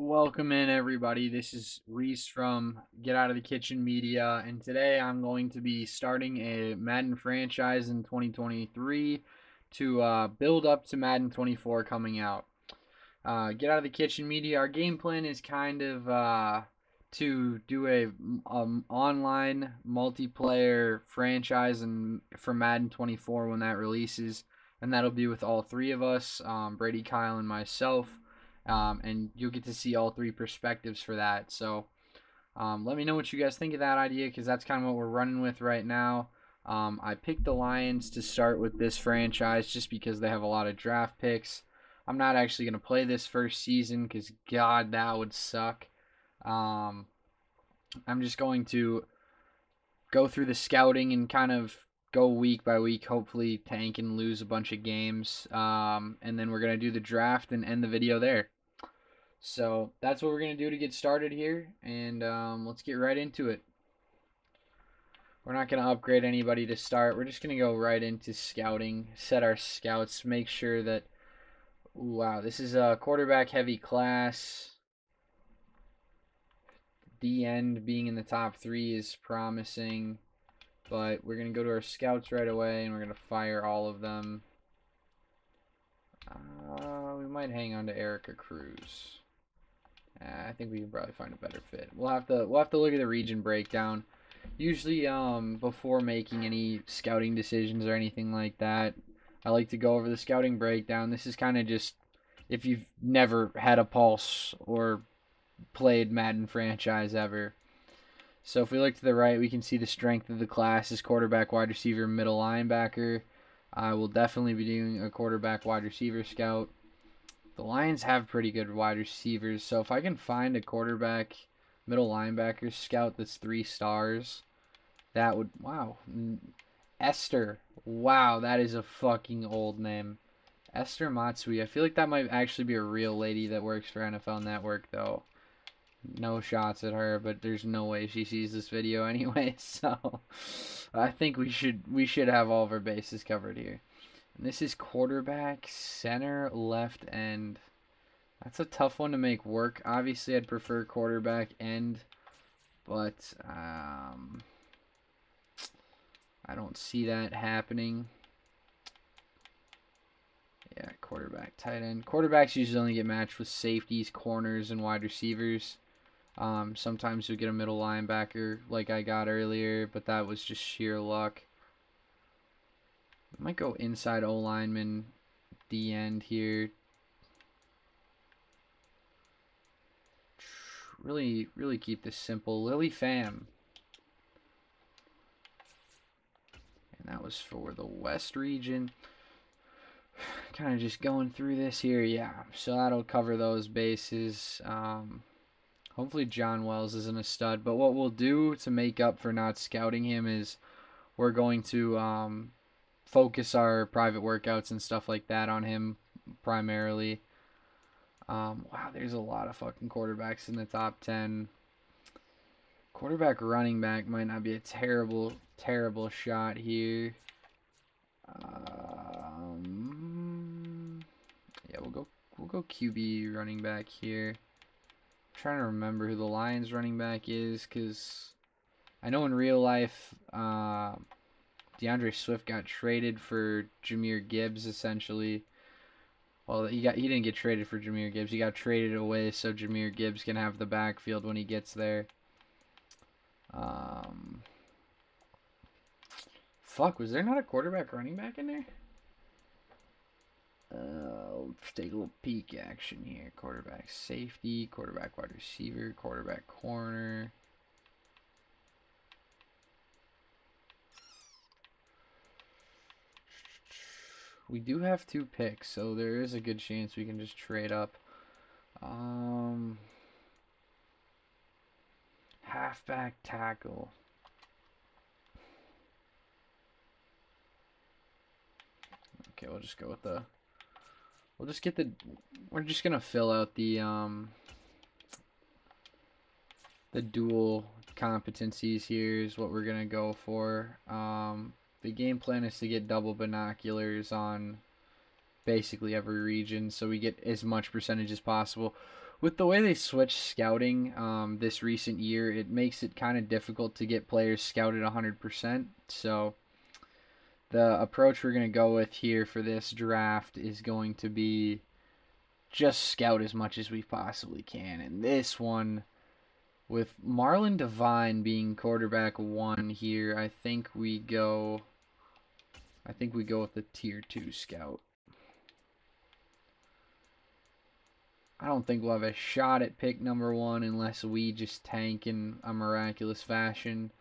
Welcome in, everybody. This is Reese from Get Out of the Kitchen Media, and today I'm going to be starting a Madden franchise in 2023 to build up to Madden 24 coming out. Get Out of the Kitchen Media, our game plan is kind of to do a online multiplayer franchise and for Madden 24 when that releases, and that'll be with all three of us, Brady, Kyle, and myself. And you'll get to see all three perspectives for that. So let me know what you guys think of that idea, because that's kind of what we're running with right now. I picked the Lions to start with this franchise just because they have a lot of draft picks. I'm not actually going to play this first season because, God, that would suck. Um, I'm just going to go through the scouting and kind of go week by week, hopefully tank and lose a bunch of games. And then we're going to do the draft and end the video there. So that's what we're going to do to get started here, and let's get right into it. We're not going to upgrade anybody to start. We're just going to go right into scouting, set our scouts, make sure that, wow, this is a quarterback heavy class. The end being in the top 3 is promising, but we're going to go to our scouts right away, and we're going to fire all of them. We might hang on to Erica Cruz. I think we can probably find a better fit. We'll have to look at the region breakdown. Usually, before making any scouting decisions or anything like that, I like to go over the scouting breakdown. This is kind of just if you've never had a pulse or played Madden franchise ever. So if we look to the right, we can see the strength of the class is quarterback, wide receiver, middle linebacker. I will definitely be doing a quarterback, wide receiver scout. The Lions have pretty good wide receivers, so if I can find a quarterback, middle linebacker scout that's 3 stars, that would, wow. Esther, wow, that is a fucking old name. Esther Matsui. I feel like that might actually be a real lady that works for NFL Network, though. No shots at her, but there's no way she sees this video anyway, so I think we should have all of our bases covered here. And this is quarterback, center, left end. That's a tough one to make work. Obviously, I'd prefer quarterback end, but I don't see that happening. Yeah, quarterback, tight end. Quarterbacks usually only get matched with safeties, corners, and wide receivers. Sometimes you'll get a middle linebacker like I got earlier, but that was just sheer luck. I might go inside O lineman, D end here. Really keep this simple. Lily Pham. And that was for the West region. Kind of just going through this here. Yeah, so that'll cover those bases. Hopefully John Wells isn't a stud. But what we'll do to make up for not scouting him is we're going to focus our private workouts and stuff like that on him primarily. Wow, there's a lot of fucking quarterbacks in the top 10. Quarterback running back might not be a terrible shot here. Yeah, we'll go QB running back here. I'm trying to remember who the Lions running back is, because I know in real life, DeAndre Swift got traded for Jahmyr Gibbs essentially. Well, he didn't get traded for Jahmyr Gibbs. He got traded away so Jahmyr Gibbs can have the backfield when he gets there. Fuck, was there not a quarterback running back in there? Let's take a little peek action here. Quarterback safety, quarterback wide receiver, quarterback corner. We do have 2 picks, so there is a good chance we can just trade up. Halfback tackle. Okay, we'll just go with the. We'll just get the. We're just gonna fill out the dual competencies here is what we're gonna go for. The game plan is to get double binoculars on basically every region, so we get as much percentage as possible. With the way they switched scouting this recent year, it makes it kind of difficult to get players scouted 100%. So the approach we're going to go with here for this draft is going to be just scout as much as we possibly can. And this one, with Marlon Devine being quarterback 1 here, I think we go with the tier 2 scout. I don't think we'll have a shot at pick number 1 unless we just tank in a miraculous fashion.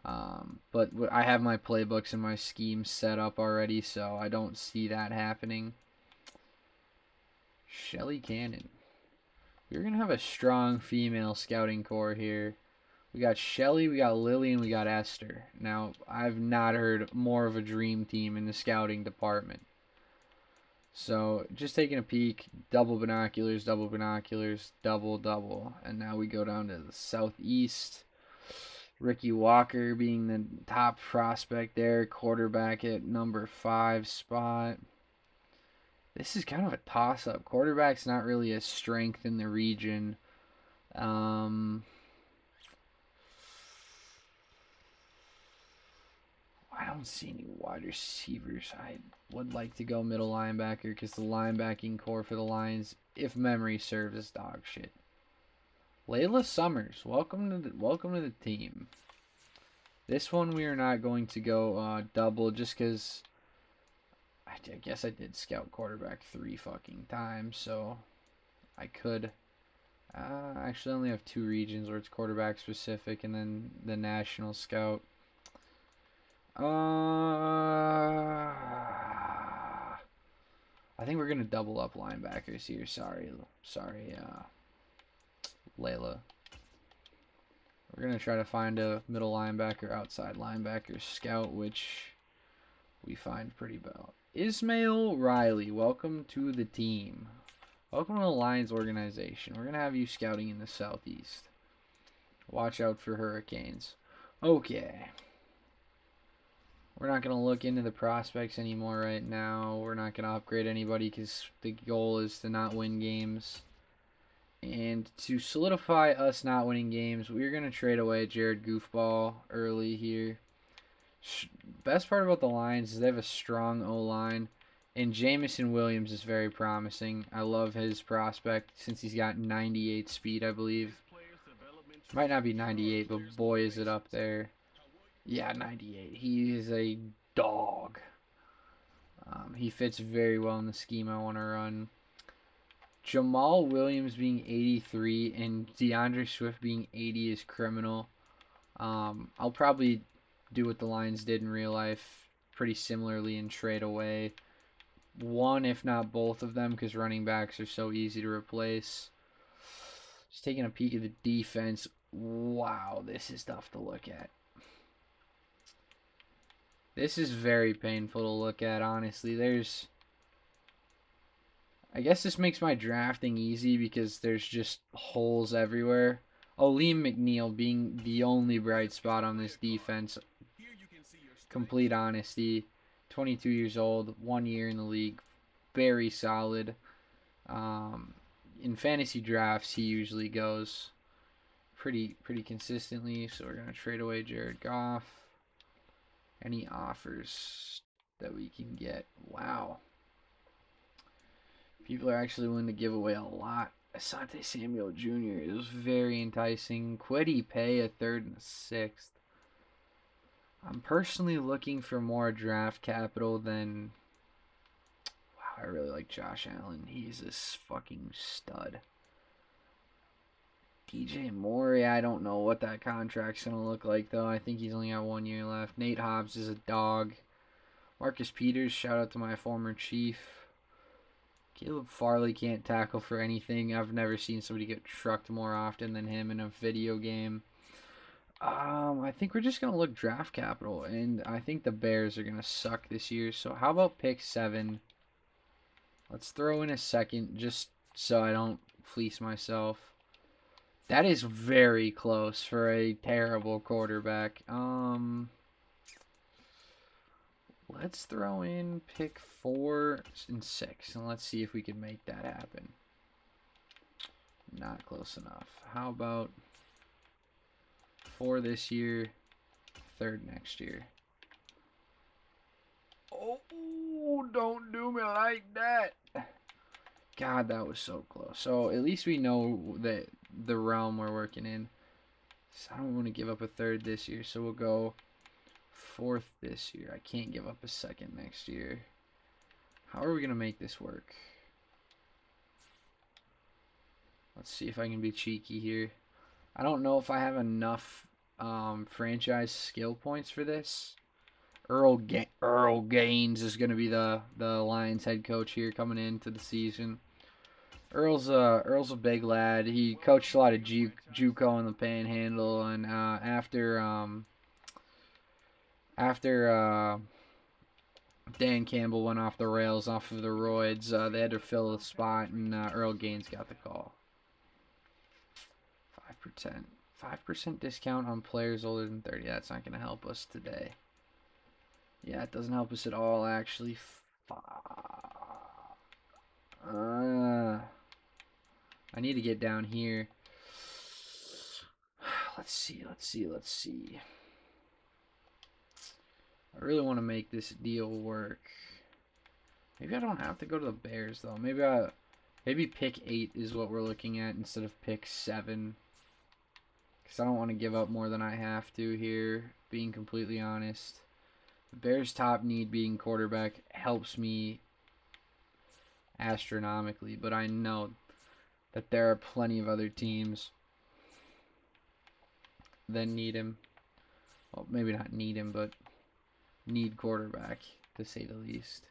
But I have my playbooks and my schemes set up already, so I don't see that happening. Shelly Cannon. We're going to have a strong female scouting core here. We got Shelly, we got Lily, and we got Esther. Now, I've not heard more of a dream team in the scouting department. So, just taking a peek, double binoculars, double, double. And now we go down to the southeast. Ricky Walker being the top prospect there, quarterback at number 5 spot. This is kind of a toss-up. Quarterback's not really a strength in the region. I don't see any wide receivers. I would like to go middle linebacker because the linebacking core for the Lions, if memory serves, is dog shit. Layla Summers, welcome to the team. This one we are not going to go double just because I guess I did scout quarterback 3 fucking times, so I could. Actually, I only have 2 regions where it's quarterback specific, and then the national scout. I think we're gonna double up linebackers here. Sorry, Layla. We're gonna try to find a middle linebacker, outside linebacker scout, which we find pretty well. Ismail Riley, welcome to the team. Welcome to the Lions organization. We're gonna have you scouting in the southeast. Watch out for hurricanes. Okay. We're not going to look into the prospects anymore right now. We're not going to upgrade anybody because the goal is to not win games. And to solidify us not winning games, we're going to trade away Jared Goofball early here. Best part about the Lions is they have a strong O-line. And Jamison Williams is very promising. I love his prospect since he's got 98 speed, I believe. Might not be 98, but boy is it up there. Yeah, 98. He is a dog. He fits very well in the scheme I want to run. Jamal Williams being 83 and DeAndre Swift being 80 is criminal. I'll probably do what the Lions did in real life pretty similarly and trade away one, if not both of them, because running backs are so easy to replace. Just taking a peek at the defense. Wow, this is tough to look at. This is very painful to look at, honestly. I guess this makes my drafting easy because there's just holes everywhere. Liam McNeil being the only bright spot on this defense. Complete honesty. 22 years old, 1 year in the league. Very solid. In fantasy drafts, he usually goes pretty consistently. So we're going to trade away Jared Goff. Any offers that we can get? Wow. People are actually willing to give away a lot. Asante Samuel Jr. is very enticing. Kwity Paye, a 3rd and a 6th. I'm personally looking for more draft capital than... Wow, I really like Josh Allen. He's this fucking stud. DJ Moore, I don't know what that contract's going to look like, though. I think he's only got 1 year left. Nate Hobbs is a dog. Marcus Peters, shout out to my former chief. Caleb Farley can't tackle for anything. I've never seen somebody get trucked more often than him in a video game. I think we're just going to look draft capital, and I think the Bears are going to suck this year. So how about pick 7? Let's throw in a second just so I don't fleece myself. That is very close for a terrible quarterback. Let's throw in pick 4 and 6, and let's see if we can make that happen. Not close enough. How about 4 this year, 3rd next year? Oh, don't do me like that. God, that was so close. So at least we know that the realm we're working in. So I don't want to give up a 3rd this year, so we'll go 4th this year. I can't give up a 2nd next year. How are we going to make this work? Let's see if I can be cheeky here. I don't know if I have enough franchise skill points for this. Earl Gaines is going to be the Lions head coach here coming into the season. Earl's a big lad. He coached a lot of JUCO in the Panhandle, and after Dan Campbell went off the rails off of the roids, they had to fill the spot, and Earl Gaines got the call. 5% discount on players older than 30. That's not going to help us today. Yeah, it doesn't help us at all, actually. I need to get down here. Let's see. I really want to make this deal work. Maybe I don't have to go to the Bears, though. Maybe pick 8 is what we're looking at instead of pick 7. Because I don't want to give up more than I have to here, being completely honest. The Bears' top need being quarterback helps me astronomically, but I know that there are plenty of other teams that need him. Well, maybe not need him, but need quarterback, to say the least.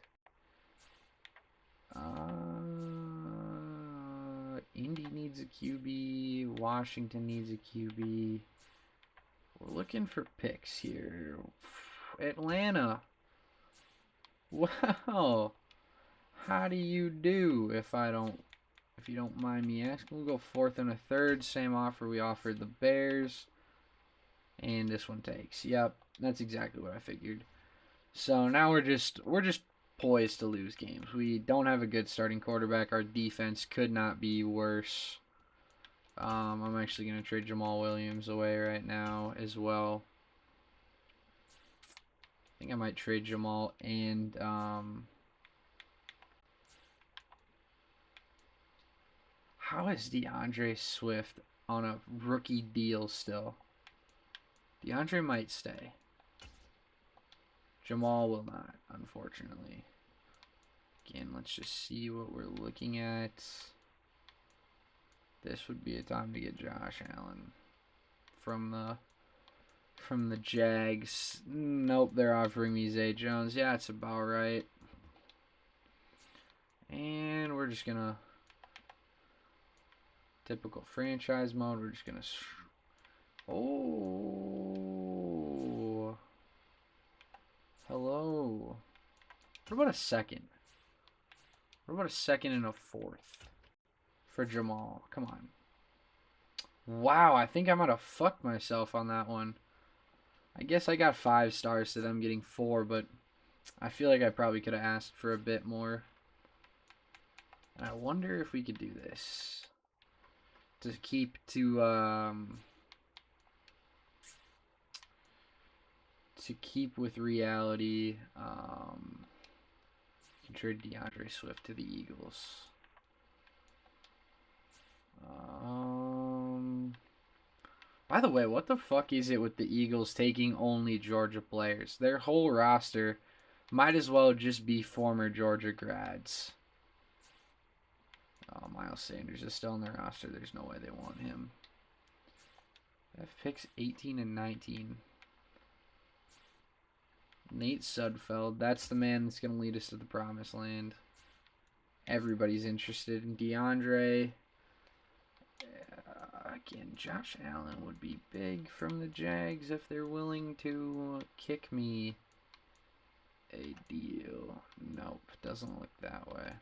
Indy needs a QB. Washington needs a QB. We're looking for picks here. Atlanta. Wow. How do you do if you don't mind me asking? We'll go 4th and a 3rd. Same offer we offered the Bears. And this one takes. Yep, that's exactly what I figured. So now we're just poised to lose games. We don't have a good starting quarterback. Our defense could not be worse. I'm actually going to trade Jamal Williams away right now as well. I think I might trade Jamal and how is DeAndre Swift on a rookie deal still? DeAndre might stay. Jamal will not, unfortunately. Again, let's just see what we're looking at. This would be a time to get Josh Allen from the Jags. Nope, they're offering me Zay Jones. Yeah, it's about right. And we're just gonna typical franchise mode. We're just gonna. Oh, hello. What about a 2nd? What about a 2nd and a 4th for Jamal? Come on. Wow, I think I might have fucked myself on that one. I guess I got 5 stars to them getting 4, but I feel like I probably could have asked for a bit more. And I wonder if we could do this to keep with reality. Can trade DeAndre Swift to the Eagles. By the way, what the fuck is it with the Eagles taking only Georgia players? Their whole roster might as well just be former Georgia grads. Oh, Miles Sanders is still on their roster. There's no way they want him. They have picks 18 and 19. Nate Sudfeld. That's the man that's going to lead us to the promised land. Everybody's interested in DeAndre. Again, Josh Allen would be big from the Jags if they're willing to kick me a deal. Nope, doesn't look that way.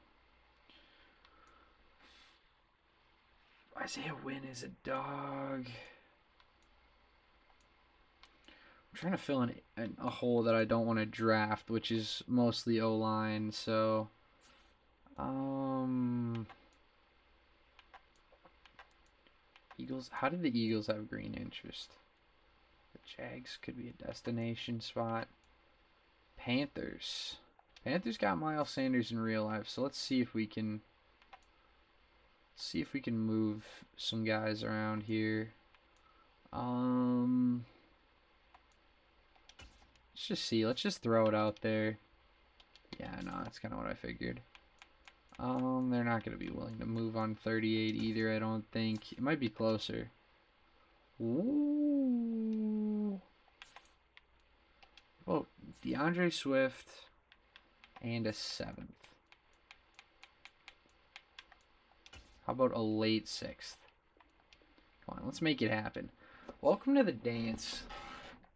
Isaiah Wynn is a dog. I'm trying to fill in a hole that I don't want to draft, which is mostly O-line, so Eagles. How did the Eagles have green interest? The Jags could be a destination spot. Panthers. Panthers got Miles Sanders in real life, so let's see if we can move some guys around here. Let's just see. Let's just throw it out there. Yeah, no, that's kind of what I figured. They're not going to be willing to move on 38 either, I don't think. It might be closer. Ooh. Oh, DeAndre Swift and a 7th. How about a late 6th? Come on, let's make it happen. Welcome to the dance.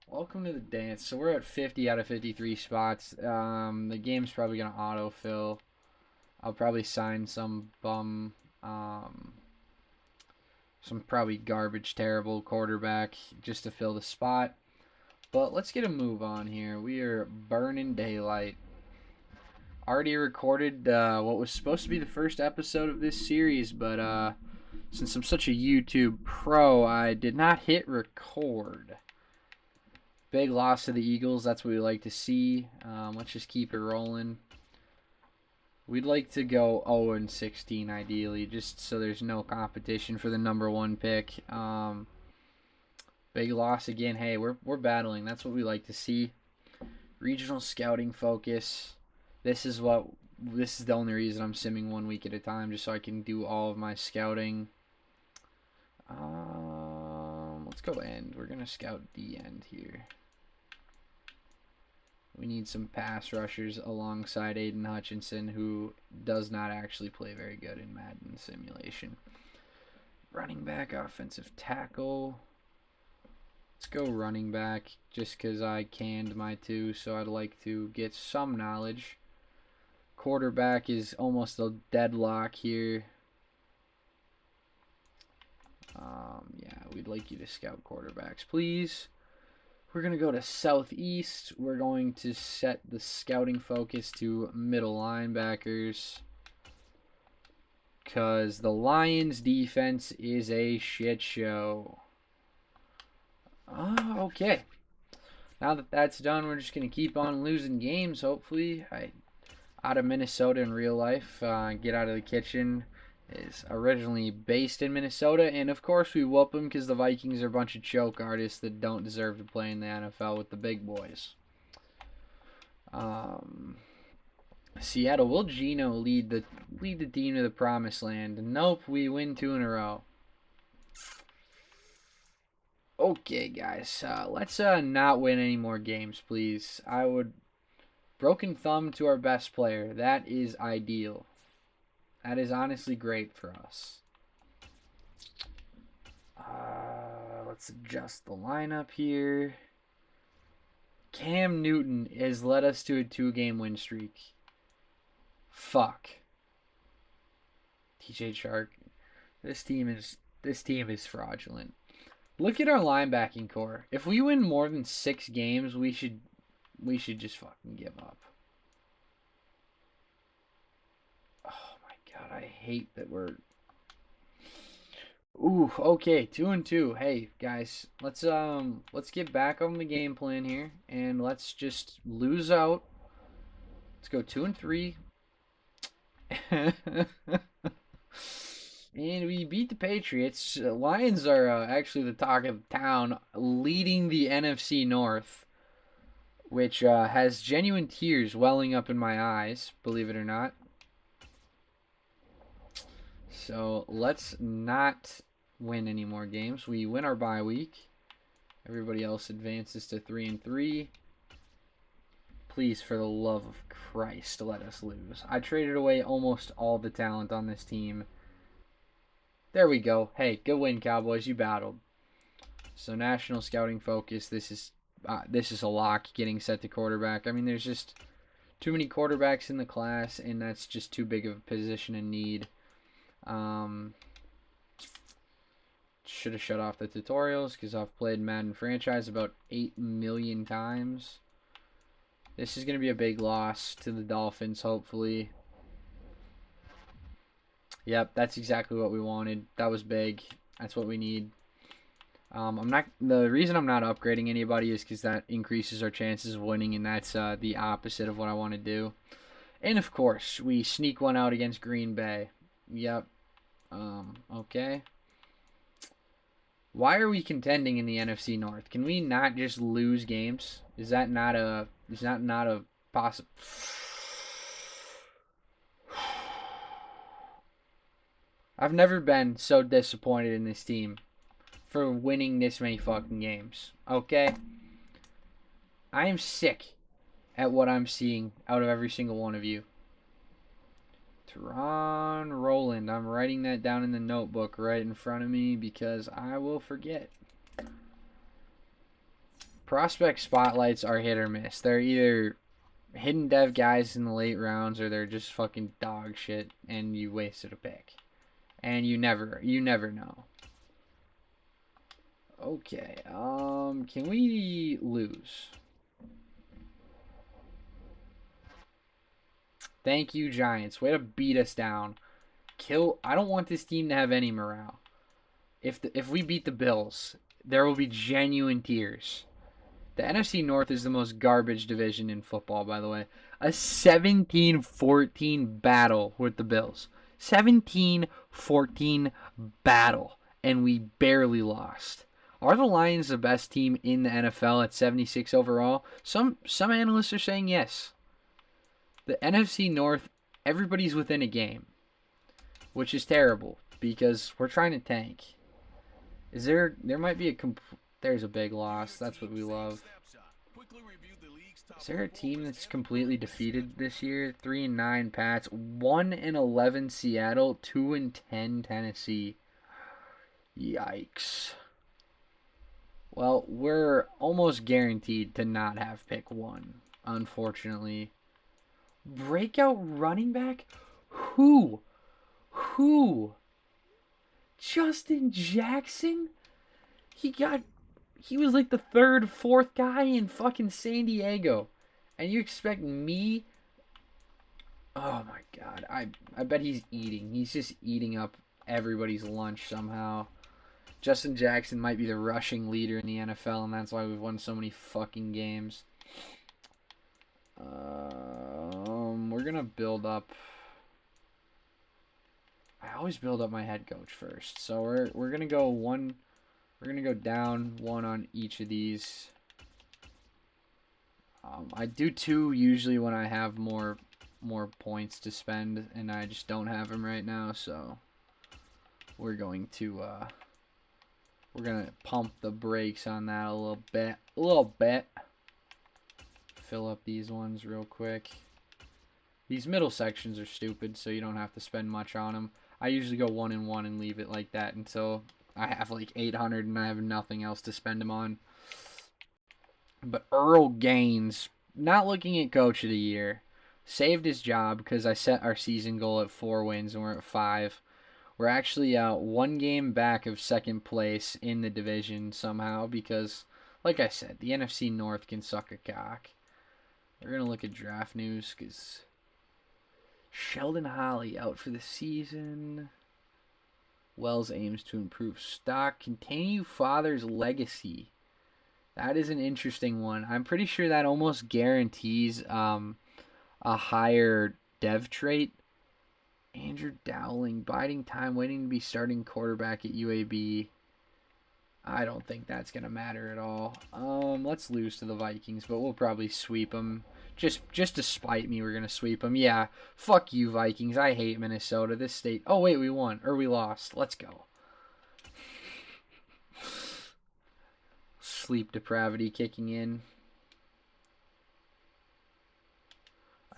Welcome to the dance. So we're at 50 out of 53 spots. The game's probably going to autofill. I'll probably sign some bum, some probably garbage, terrible quarterback just to fill the spot. But let's get a move on here. We are burning daylight. Already recorded what was supposed to be the first episode of this series, but since I'm such a YouTube pro, I did not hit record. Big loss to the Eagles. That's what we like to see. Let's just keep it rolling. We'd like to go 0-16 ideally, just so there's no competition for the #1 pick. Big loss again. Hey, we're battling. That's what we like to see. Regional scouting focus. This is the only reason I'm simming 1 week at a time, just so I can do all of my scouting. Let's go end. We're gonna scout the end here. We need some pass rushers alongside Aiden Hutchinson, who does not actually play very good in Madden simulation. Running back, offensive tackle. Let's go running back just because I canned my 2, so I'd like to get some knowledge. Quarterback is almost a deadlock here. Yeah, we'd like you to scout quarterbacks, please. We're going to go to Southeast. We're going to set the scouting focus to middle linebackers, because the Lions' defense is a shit show. Okay. Now that that's done, we're just going to keep on losing games, hopefully. Out of Minnesota in real life. Get Out of the Kitchen is originally based in Minnesota, and of course we whoop them because the Vikings are a bunch of choke artists that don't deserve to play in the NFL with the big boys. Seattle, will Geno lead the team to the promised land? Nope, we win 2 in a row. Okay, guys, let's not win any more games, please. Broken thumb to our best player. That is ideal. That is honestly great for us. Let's adjust the lineup here. Cam Newton has led us to a 2-game win streak. Fuck. TJ Shark. This team is fraudulent. Look at our linebacking core. If we win more than 6 games, we should just fucking give up. Oh my god, I hate that we're... Ooh, okay, 2-2. Hey guys, let's get back on the game plan here, and let's just lose out. Let's go 2-3. And we beat the Patriots. Lions are actually the talk of town, leading the NFC North, which has genuine tears welling up in my eyes, believe it or not. So let's not win any more games. We win our bye week. Everybody else advances to 3-3. Please, for the love of Christ, let us lose. I traded away almost all the talent on this team. There we go. Hey, good win, Cowboys. You battled. So national scouting focus. This is a lock. Getting set to quarterback. I mean, there's just too many quarterbacks in the class, and that's just too big of a position in need. Should have shut off the tutorials because I've played Madden franchise about 8 million times. This is going to be a big loss to the Dolphins, hopefully. Yep, that's exactly what we wanted. That was big. That's what we need. The reason I'm not upgrading anybody is because that increases our chances of winning, and that's the opposite of what I want to do. And of course, we sneak one out against Green Bay. Yep. Okay. Why are we contending in the NFC North? Can we not just lose games? Is that not a? Is that not a possible? I've never been so disappointed in this team for winning this many fucking games. Okay? I am sick at what I'm seeing out of every single one of you. Teron Roland. I'm writing that down in the notebook right in front of me because I will forget. Prospect spotlights are hit or miss. They're either hidden dev guys in the late rounds or they're just fucking dog shit and you wasted a pick. And you never know. Okay, can we lose? Thank you, Giants. Way to beat us down. I don't want this team to have any morale. If we beat the Bills, there will be genuine tears. The NFC North is the most garbage division in football, by the way. A 17-14 battle with the Bills. 17-14 battle, and we barely lost. Are the Lions the best team in the NFL at 76 overall? Some analysts are saying yes. The NFC North, everybody's within a game, which is terrible because we're trying to tank. There might be there's a big loss. That's what we love. Is there a team that's completely defeated this year? 3-9 Pats, 1-11 Seattle, 2-10 Tennessee. Yikes. Well, we're almost guaranteed to not have pick 1, unfortunately. Breakout running back? Who? Justin Jackson? He was like the third, fourth guy in fucking San Diego. And you expect me? Oh my god. I bet he's eating. He's just eating up everybody's lunch somehow. Justin Jackson might be the rushing leader in the NFL, and that's why we've won so many fucking games. We're gonna build up. I always build up my head coach first. So we're gonna go one. We're gonna go down 1 on each of these. I do 2 usually when I have more points to spend, and I just don't have them right now. So we're going to pump the brakes on that a little bit. Fill up these ones real quick. These middle sections are stupid, so you don't have to spend much on them. I usually go 1 and 1 and leave it like that until I have like 800 and I have nothing else to spend them on. But Earl Gaines, not looking at Coach of the Year, saved his job because I set our season goal at 4 wins and we're at 5. We're actually 1 game back of second place in the division somehow because, like I said, the NFC North can suck a cock. We're going to look at draft news because Sheldon Holly out for the season. Wells aims to improve stock. Continue father's legacy. That is an interesting one. I'm pretty sure that almost guarantees a higher dev trait. Andrew Dowling, biding time, waiting to be starting quarterback at UAB. I don't think that's going to matter at all. Let's lose to the Vikings, but we'll probably sweep them. Just to spite me, we're going to sweep them. Yeah, fuck you, Vikings. I hate Minnesota. This state. Oh, wait, we won. Or we lost. Let's go. Sleep depravity kicking in.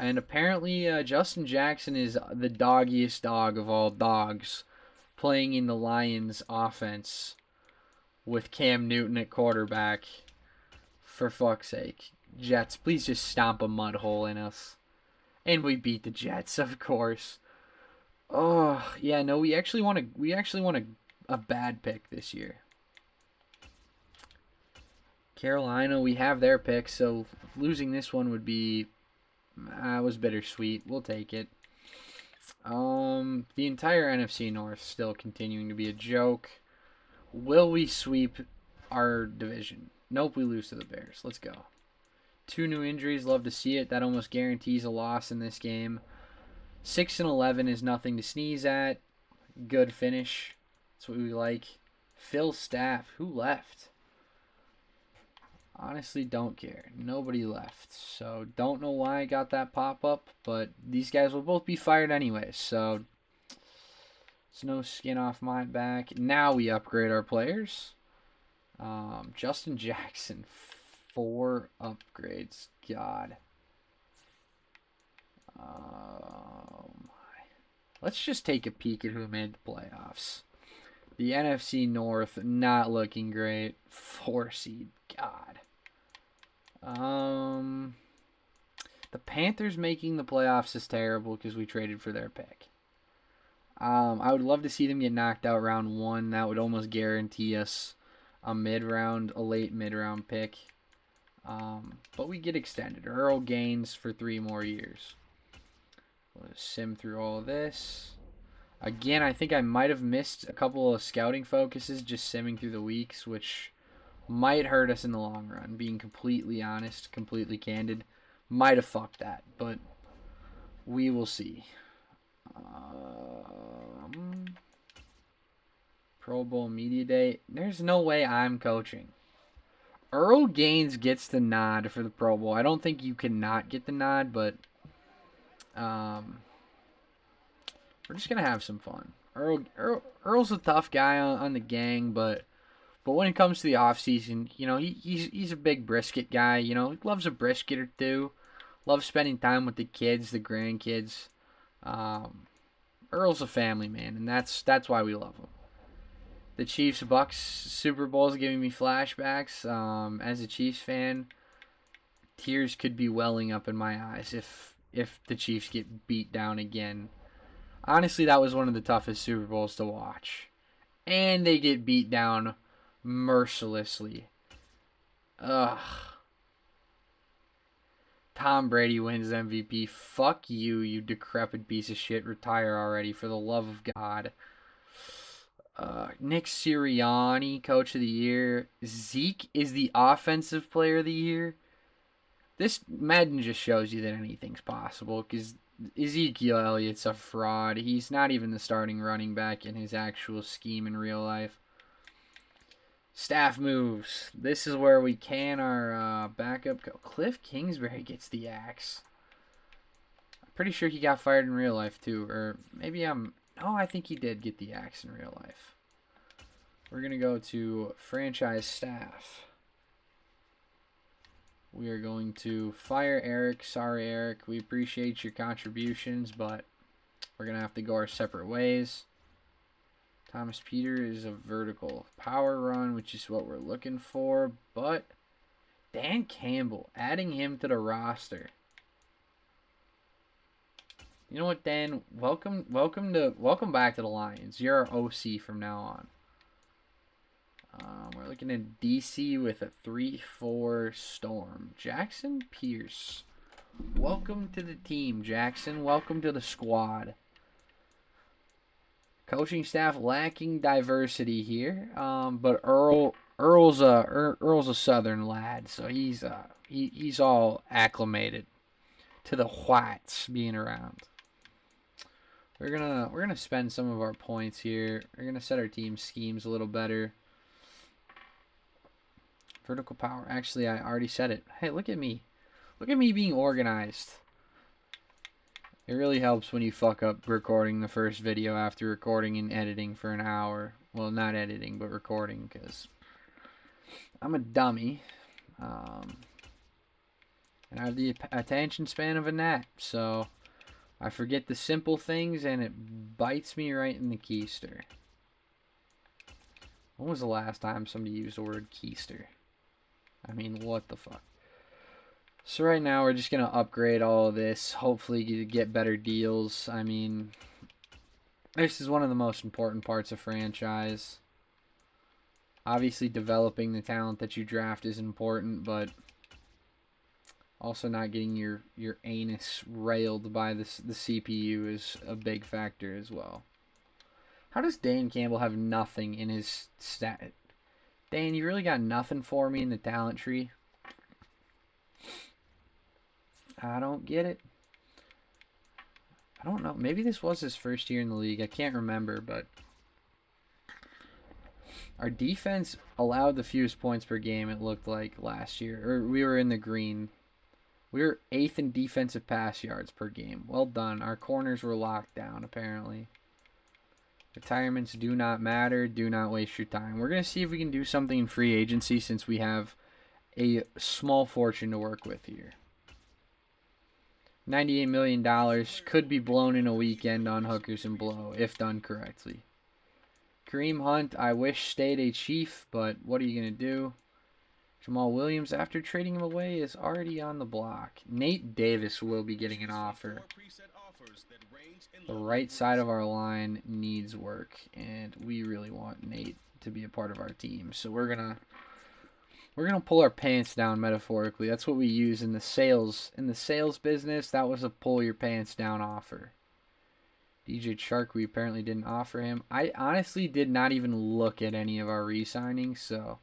And apparently Justin Jackson is the doggiest dog of all dogs, playing in the Lions offense with Cam Newton at quarterback. For fuck's sake. Jets, please just stomp a mud hole in us. And we beat the Jets, of course. Oh, yeah, no, we actually want a bad pick this year. Carolina, we have their pick, so losing this one would be was bittersweet. We'll take it. The entire NFC North still continuing to be a joke. Will we sweep our division? Nope, we lose to the Bears. Let's go. 2 new injuries. Love to see it. That almost guarantees a loss in this game. 6-11 is nothing to sneeze at. Good finish. That's what we like. Phil Staff. Who left? Honestly, don't care. Nobody left. So, don't know why I got that pop-up, but these guys will both be fired anyway. So, it's no skin off my back. Now we upgrade our players. Justin Jackson, 4 upgrades. God. Let's just take a peek at who made the playoffs. The NFC North, not looking great. 4 seed. God. The Panthers making the playoffs is terrible because we traded for their pick. I would love to see them get knocked out round 1. That would almost guarantee us a late mid-round pick. But we get extended. Earl Gaines for 3 more years. We'll sim through all of this. Again, I think I might have missed a couple of scouting focuses just simming through the weeks, which might hurt us in the long run. Being completely honest, completely candid, might have fucked that, but we will see. Pro Bowl Media Day. There's no way I'm coaching. Earl Gaines gets the nod for the Pro Bowl. I don't think you cannot get the nod, but we're just gonna have some fun. Earl's a tough guy on the gang, but when it comes to the off season, you know, he's a big brisket guy. You know, he loves a brisket or two. Loves spending time with the kids, the grandkids. Earl's a family man, and that's why we love him. The Chiefs Bucks Super Bowl is giving me flashbacks. As a Chiefs fan, tears could be welling up in my eyes if the Chiefs get beat down again. Honestly, that was one of the toughest Super Bowls to watch. And they get beat down mercilessly. Ugh. Tom Brady wins MVP. Fuck you, you decrepit piece of shit. Retire already, for the love of God. Nick Sirianni, Coach of the Year. Zeke is the Offensive Player of the Year. This Madden just shows you that anything's possible, because Ezekiel Elliott's a fraud. He's not even the starting running back in his actual scheme in real life. Staff moves. This is where we can our backup go. Cliff Kingsbury gets the axe. I'm pretty sure he got fired in real life too. Or maybe I'm... Oh, I think he did get the axe in real life. We're going to go to franchise staff. We are going to fire Eric. Sorry, Eric. We appreciate your contributions, but we're going to have to go our separate ways. Thomas Peter is a vertical power run, which is what we're looking for. But Dan Campbell, adding him to the roster. You know what, Dan? Welcome back to the Lions. You're our OC from now on. We're looking at DC with a 3-4 Storm. Jackson Pierce. Welcome to the team, Jackson. Welcome to the squad. Coaching staff lacking diversity here, but Earl's a Southern lad, so he's all acclimated to the whites being around. We're gonna spend some of our points here. We're gonna set our team schemes a little better. Vertical power. Actually, I already said it. Hey, look at me. Look at me being organized. It really helps when you fuck up recording the first video after recording and editing for an hour. Well, not editing, but recording, because I'm a dummy. And I have the attention span of a gnat, so I forget the simple things and it bites me right in the keister. When was the last time somebody used the word keister? I mean, what the fuck? So right now we're just going to upgrade all of this. Hopefully you get better deals. I mean, this is one of the most important parts of franchise. Obviously developing the talent that you draft is important, but also not getting your anus railed by the CPU is a big factor as well. How does Dan Campbell have nothing in his stat? Dan, you really got nothing for me in the talent tree? I don't get it. I don't know. Maybe this was his first year in the league. I can't remember, but our defense allowed the fewest points per game, it looked like, last year. Or we were in the green. We were 8th in defensive pass yards per game. Well done. Our corners were locked down, apparently. Retirements do not matter. Do not waste your time. We're going to see if we can do something in free agency since we have a small fortune to work with here. $98 million could be blown in a weekend on hookers and blow if done correctly. Kareem Hunt, I wish stayed a Chief, but what are you going to do? Jamal Williams, after trading him away, is already on the block. Nate Davis will be getting an offer. The right side of our line needs work, and we really want Nate to be a part of our team. So we're gonna pull our pants down metaphorically. That's what we use in the sales business. That was a pull your pants down offer. DJ Chark, we apparently didn't offer him. I honestly did not even look at any of our re-signings, so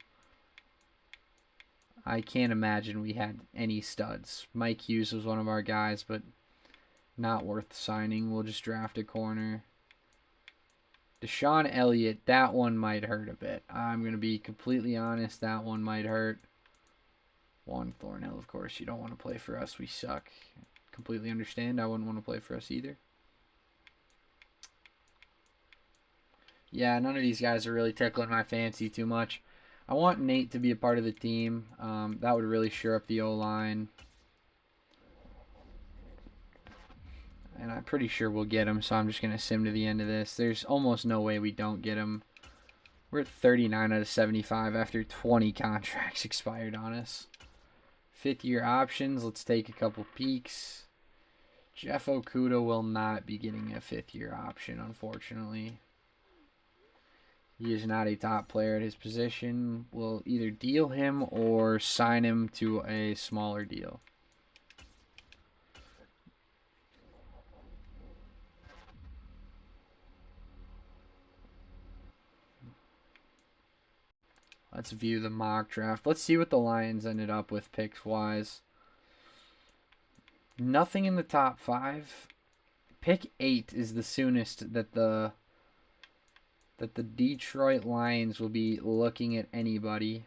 I can't imagine we had any studs. Mike Hughes was one of our guys, but not worth signing. We'll just draft a corner. Deshaun Elliott, that one might hurt a bit. I'm going to be completely honest, that one might hurt. Juan Thornhill, of course, you don't want to play for us. We suck. Completely understand. I wouldn't want to play for us either. Yeah, none of these guys are really tickling my fancy too much. I want Nate to be a part of the team. That would really shore up the O-line. And I'm pretty sure we'll get him, so I'm just going to sim to the end of this. There's almost no way we don't get him. We're at 39 out of 75 after 20 contracts expired on us. Fifth-year options. Let's take a couple peeks. Jeff Okuda will not be getting a fifth-year option, unfortunately. He is not a top player at his position. We'll either deal him or sign him to a smaller deal. Let's view the mock draft. Let's see what the Lions ended up with picks-wise. Nothing in the top 5. Pick 8 is the soonest that the Detroit Lions will be looking at anybody.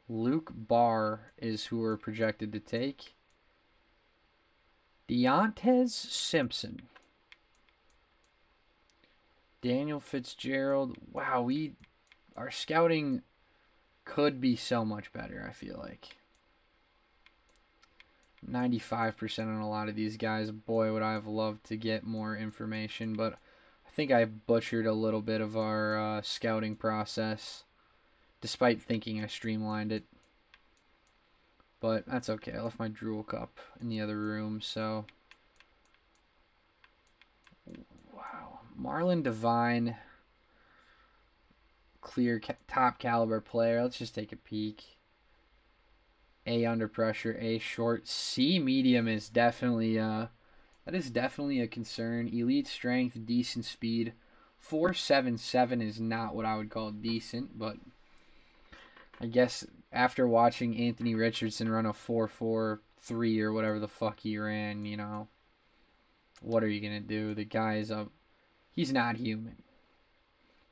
Luke Barr is who we're projected to take. Deontez Simpson. Daniel Fitzgerald. Wow, our scouting could be so much better, I feel like. 95% on a lot of these guys. Boy, would I have loved to get more information, but I think I butchered a little bit of our scouting process, despite thinking I streamlined it. But that's okay. I left my drool cup in the other room, so... Wow. Marlon Devine, clear top caliber player. Let's just take a peek. A under pressure, A short. C medium is definitely that is definitely a concern. Elite strength, decent speed. 4.77 is not what I would call decent, but I guess after watching Anthony Richardson run a 4.43 or whatever the fuck he ran, you know, what are you gonna do? The guy is he's not human.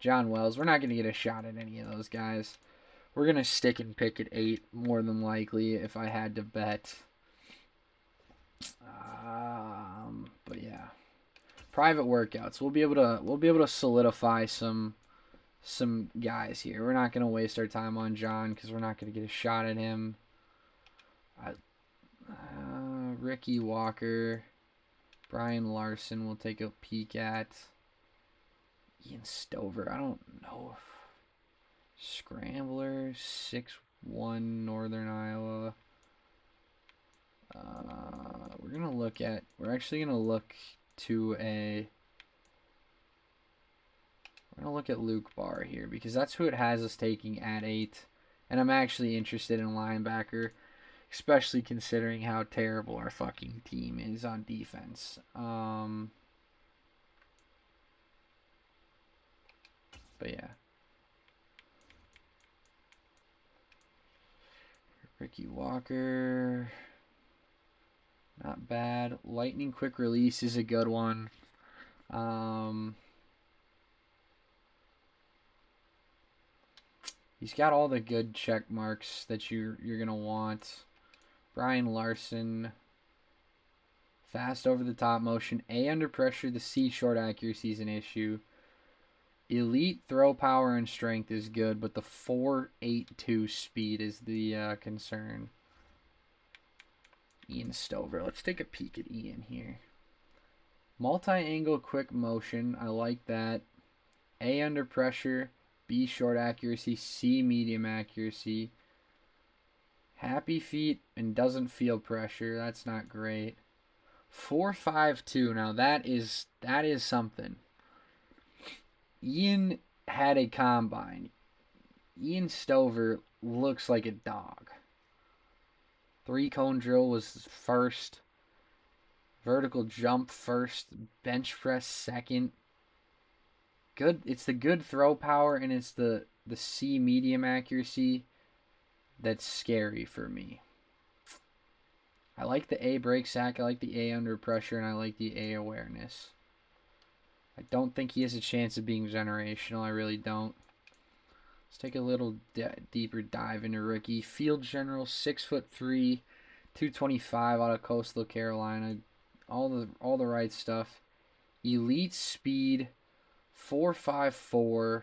John Wells, we're not gonna get a shot at any of those guys. We're going to stick and pick at 8 more than likely if I had to bet. But yeah. Private workouts. We'll be able to solidify some guys here. We're not going to waste our time on John because we're not going to get a shot at him. Ricky Walker. Brian Larson we'll take a peek at. Ian Stover. I don't know if Scrambler, 6'1", Northern Iowa. We're actually gonna look at Luke Barr here because that's who it has us taking at 8, and I'm actually interested in linebacker, especially considering how terrible our fucking team is on defense. but yeah. Ricky Walker. Not bad. Lightning quick release is a good one. He's got all the good check marks that you're gonna want. Brian Larson. Fast over the top motion. A under pressure. The C short accuracy is an issue. Elite throw power and strength is good, but the 4.82 speed is the concern. Ian Stover. Let's take a peek at Ian here. Multi-angle quick motion. I like that. A under pressure. B short accuracy. C medium accuracy. Happy feet and doesn't feel pressure. That's not great. 4.52. Now that is something. Ian had a combine. Ian Stover looks like a dog. 3-cone drill was first. Vertical jump first. Bench press second. Good. It's the good throw power and it's the C medium accuracy that's scary for me. I like the A break sack. I like the A under pressure, and I like the A awareness. I don't think he has a chance of being generational. I really don't. Let's take a little deeper dive into rookie. Field general, 6'3", 225 out of Coastal Carolina. All the right stuff. Elite speed, 4.54.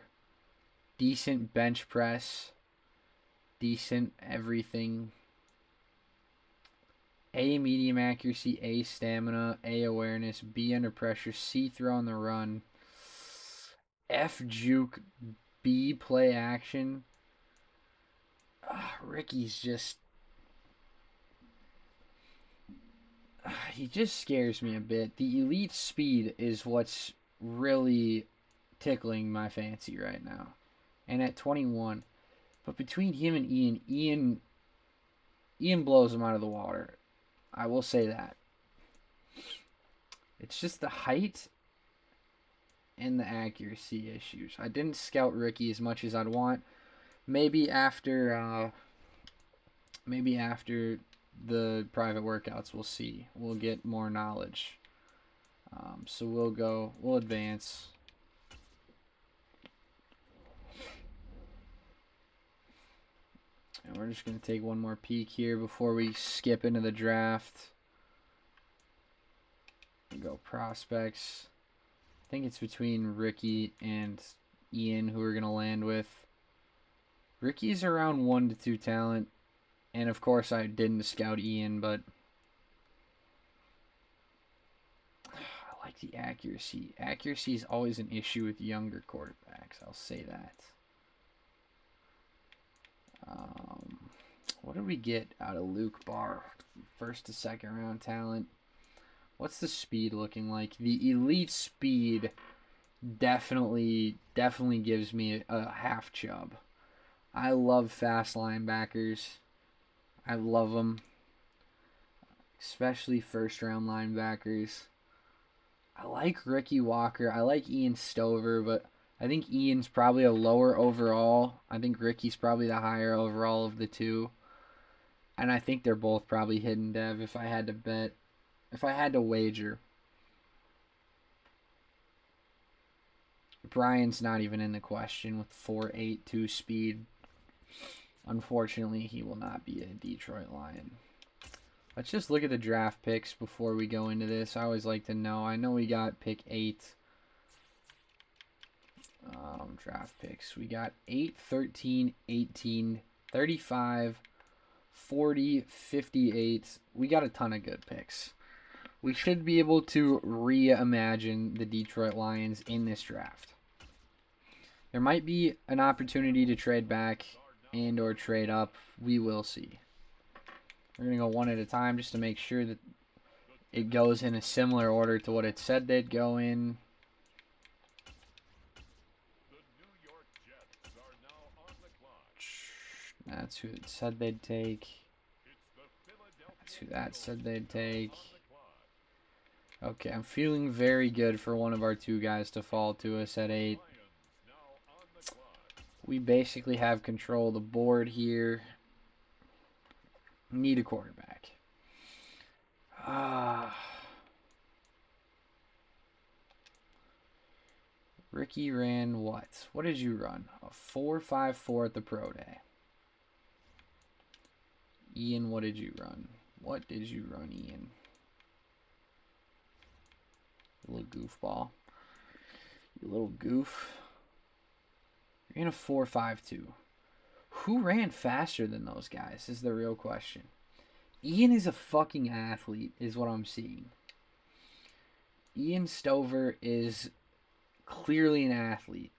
Decent bench press. Decent everything. A medium accuracy, A stamina, A awareness, B under pressure, C throw on the run, F juke, B play action. Ricky's just... he just scares me a bit. The elite speed is what's really tickling my fancy right now. And at 21. But between him and Ian blows him out of the water. I will say that. It's just the height and the accuracy issues. I didn't scout Ricky as much as I'd want. Maybe after the private workouts, we'll see. We'll get more knowledge. So we'll advance. And we're just going to take one more peek here before we skip into the draft. Go prospects. I think it's between Ricky and Ian who we're going to land with. Ricky's around 1 to 2 talent. And of course I didn't scout Ian, but I like the accuracy. Accuracy is always an issue with younger quarterbacks. I'll say that. What did we get out of Luke Barr? First to second round talent. What's the speed looking like? The elite speed definitely gives me a half chub. I love fast linebackers. I love them. Especially first round linebackers. I like Ricky Walker. I like Ian Stover, but I think Ian's probably a lower overall. I think Ricky's probably the higher overall of the two. And I think they're both probably hidden dev if I had to bet. If I had to wager. Brian's not even in the question with 4.82 speed. Unfortunately, he will not be a Detroit Lion. Let's just look at the draft picks before we go into this. I always like to know. I know we got pick 8. Draft picks. We got 8, 13, 18, 35, 40, 58. We got a ton of good picks. We should be able to reimagine the Detroit Lions in this draft. There might be an opportunity to trade back and or trade up. We will see. We're going to go one at a time just to make sure that it goes in a similar order to what it said they'd go in. That's who it said they'd take. That's who that said they'd take. Okay, I'm feeling very good for one of our two guys to fall to us at 8. We basically have control of the board here. Need a quarterback. Ricky ran what? What did you run? A 4.54 at the pro day. Ian, what did you run? What did you run, Ian? You little goofball. You little goof. You're in a 4.52. Who ran faster than those guys is the real question. Ian is a fucking athlete, is what I'm seeing. Ian Stover is clearly an athlete.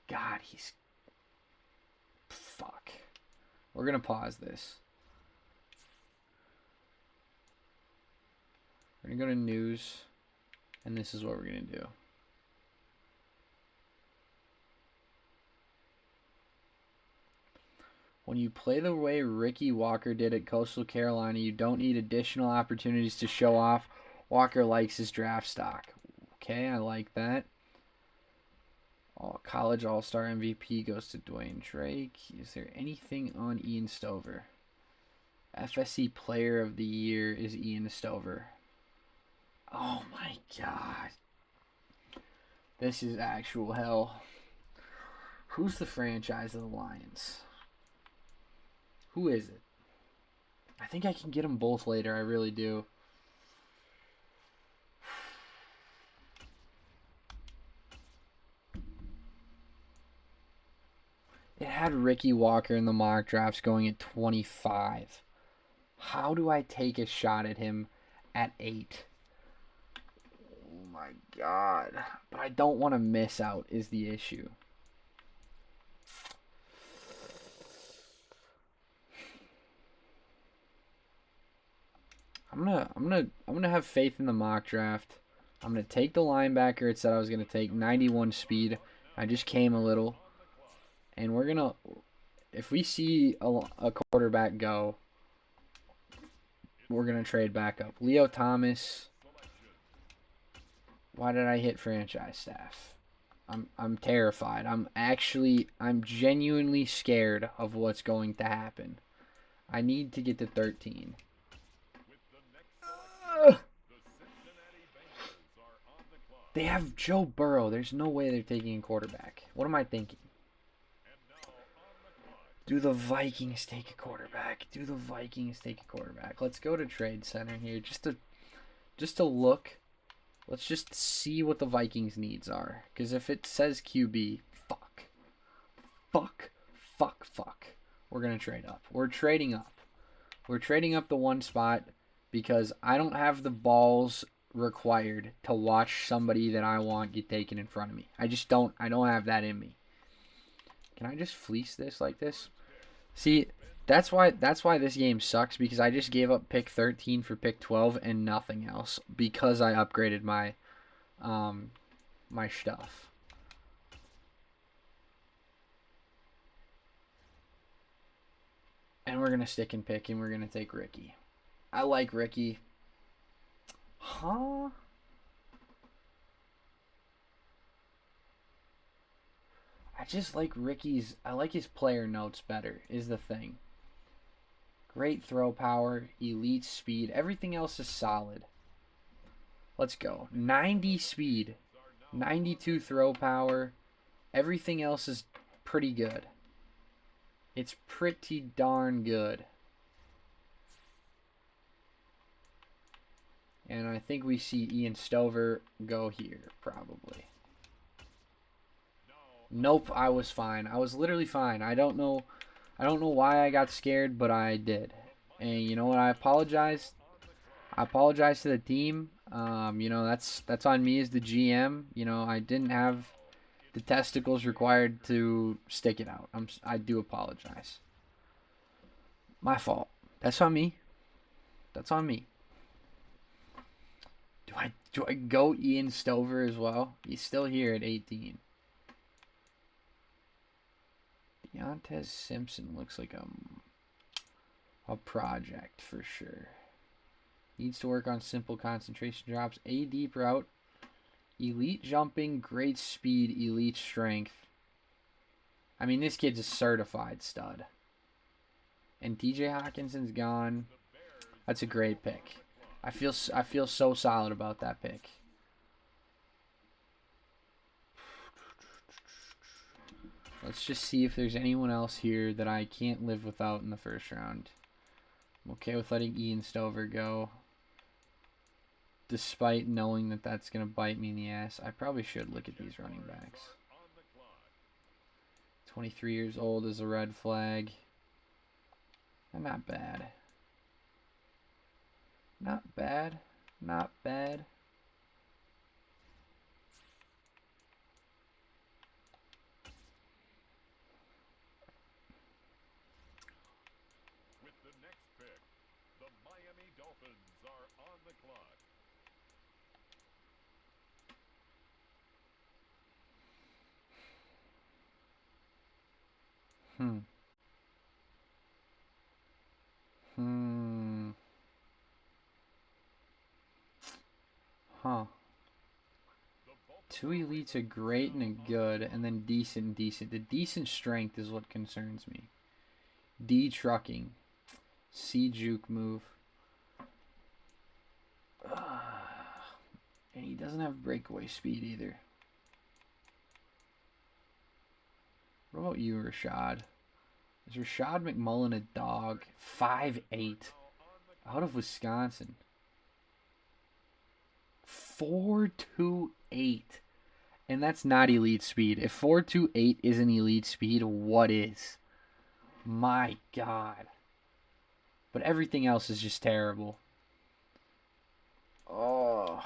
God, he's... Fuck. We're going to pause this. We're going to go to news, and this is what we're going to do. When you play the way Ricky Walker did at Coastal Carolina, you don't need additional opportunities to show off. Walker likes his draft stock. Okay, I like that. College All-Star MVP goes to Dwayne Drake. Is there anything on Ian Stover? FSC Player of the Year is Ian Stover. Oh my god. This is actual hell. Who's the franchise of the Lions? Who is it? I think I can get them both later. I really do. It had Ricky Walker in the mock drafts going at 25. How do I take a shot at him at 8? Oh my god. But I don't want to miss out is the issue. I'm gonna have faith in the mock draft. I'm gonna take the linebacker it said I was gonna take, 91 speed. I just came a little. And we're gonna, if we see a quarterback go, we're gonna trade back up. Leo Thomas. Why did I hit franchise staff? I'm terrified. I'm genuinely scared of what's going to happen. I need to get to 13. They have Joe Burrow. There's no way they're taking a quarterback. What am I thinking? Do the Vikings take a quarterback? Do the Vikings take a quarterback? Let's go to Trade Center here just to look. Let's just see what the Vikings' needs are. Because if it says QB, fuck. We're going to trade up. We're trading up. We're trading up the one spot because I don't have the balls required to watch somebody that I want get taken in front of me. I don't have that in me. Can I just fleece this like this? See, that's why this game sucks, because I just gave up pick 13 for pick 12 and nothing else because I upgraded my my stuff. And we're going to stick and pick, and we're going to take Ricky. I like Ricky. Huh? I just like Ricky's. I like his player notes better, is the thing. Great throw power, elite speed. Everything else is solid. Let's go. 90 speed, 92 throw power. Everything else is pretty good. It's pretty darn good. And I think we see Ian Stover go here, probably. Nope, I was fine. I was literally fine. I don't know why I got scared, but I did. And you know what? I apologize. I apologize to the team. You know, that's on me as the GM. You know, I didn't have the testicles required to stick it out. I do apologize. My fault. That's on me. That's on me. Do I go Ian Stover as well? He's still here at 18. Deontez Simpson looks like a project for sure. Needs to work on simple concentration drops. A deep route. Elite jumping, great speed, elite strength. I mean, this kid's a certified stud. And DJ Hawkinson's gone. That's a great pick. I feel so solid about that pick. Let's just see if there's anyone else here that I can't live without in the first round. I'm okay with letting Ian Stover go, despite knowing that that's going to bite me in the ass. I probably should look at these running backs. 23 years old is a red flag. Not bad. Not bad. Not bad. With the next pick, the Miami Dolphins are on the clock. Huh. Two elites are great and a good, and then decent and decent. The decent strength is what concerns me. D trucking. C juke move. And he doesn't have breakaway speed either. What about you, Rashad? Is Rashad McMullen a dog? 5'8". Out of Wisconsin. 4.28. And that's not elite speed. If 4.28 isn't elite speed, what is? My God. But everything else is just terrible. Oh.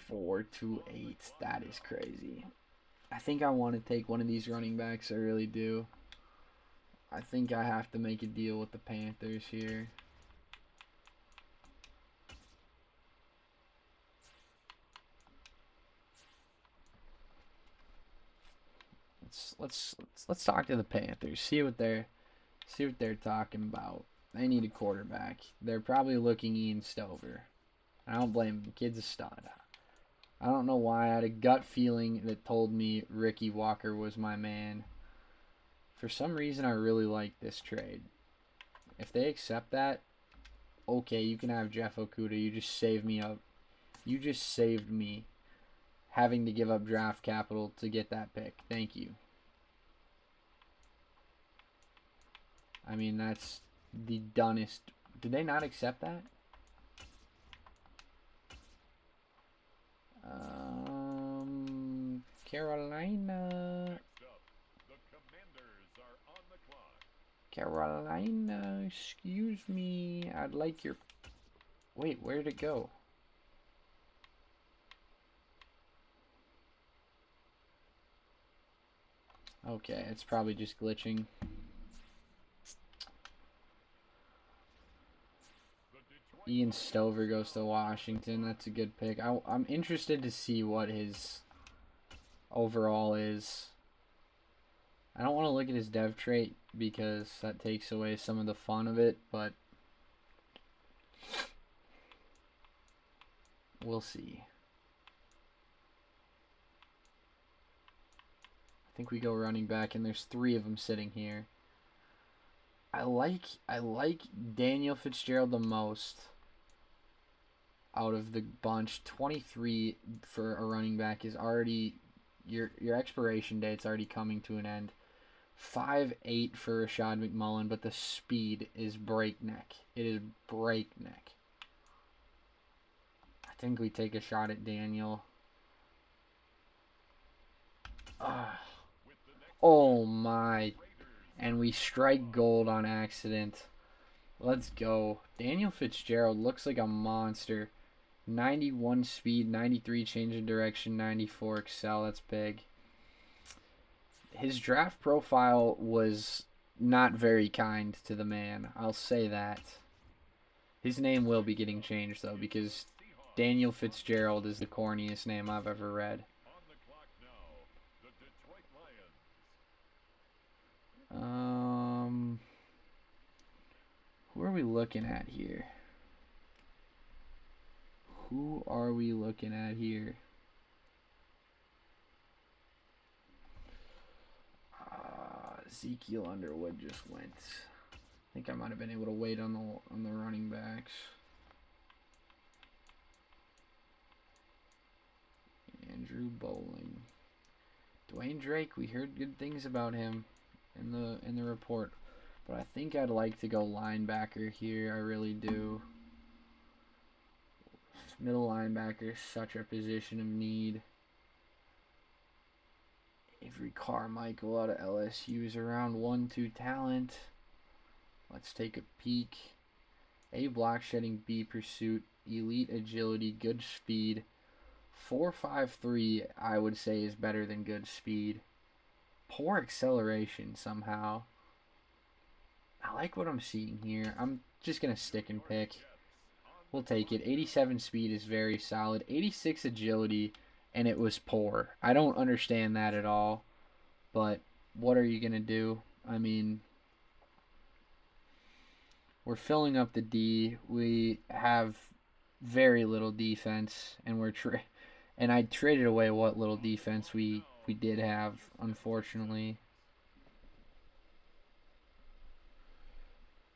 4.28. That is crazy. I think I want to take one of these running backs. I really do. I think I have to make a deal with the Panthers here. Let's talk to the Panthers. See what they're talking about. They need a quarterback. They're probably looking Ian Stover. I don't blame him. The kid's a stud. I don't know why. I had a gut feeling that told me Ricky Walker was my man. For some reason, I really like this trade. If they accept that, okay, you can have Jeff Okuda. You just saved me up. You just saved me having to give up draft capital to get that pick. Thank you. I mean, that's the dumbest. Did they not accept that? Carolina. Carolina, excuse me. I'd like your... Wait, where'd it go? Okay, it's probably just glitching. Ian Stover goes to Washington. That's a good pick. I'm interested to see what his overall is. I don't want to look at his dev trait because that takes away some of the fun of it, but we'll see. I think we go running back, and there's 3 of them sitting here. I like Daniel Fitzgerald the most out of the bunch. 23 for a running back is already your expiration date's already coming to an end. 5'8" for Rashad McMullen, but the speed is breakneck. It is breakneck. I think we take a shot at Daniel. Oh my. And we strike gold on accident. Let's go. Daniel Fitzgerald looks like a monster. 91 speed, 93 change of direction, 94 excel. That's big. His draft profile was not very kind to the man. I'll say that. His name will be getting changed, though, because Daniel Fitzgerald is the corniest name I've ever read. Who are we looking at here? Ezekiel Underwood just went. I think I might have been able to wait on the running backs. Andrew Bowling. Dwayne Drake, we heard good things about him in the report. But I think I'd like to go linebacker here. I really do. Middle linebacker is such a position of need. Avery Carmichael out of LSU is around 1-2 talent. Let's take a peek. A block shedding, B pursuit, elite agility, good speed. 4.53 I would say is better than good speed. Poor acceleration somehow. I like what I'm seeing here. I'm just going to stick and pick. We'll take it. 87 speed is very solid. 86 agility, and it was poor. I don't understand that at all. But what are you going to do? I mean, we're filling up the D. We have very little defense, and and I traded away what little defense we did have, unfortunately.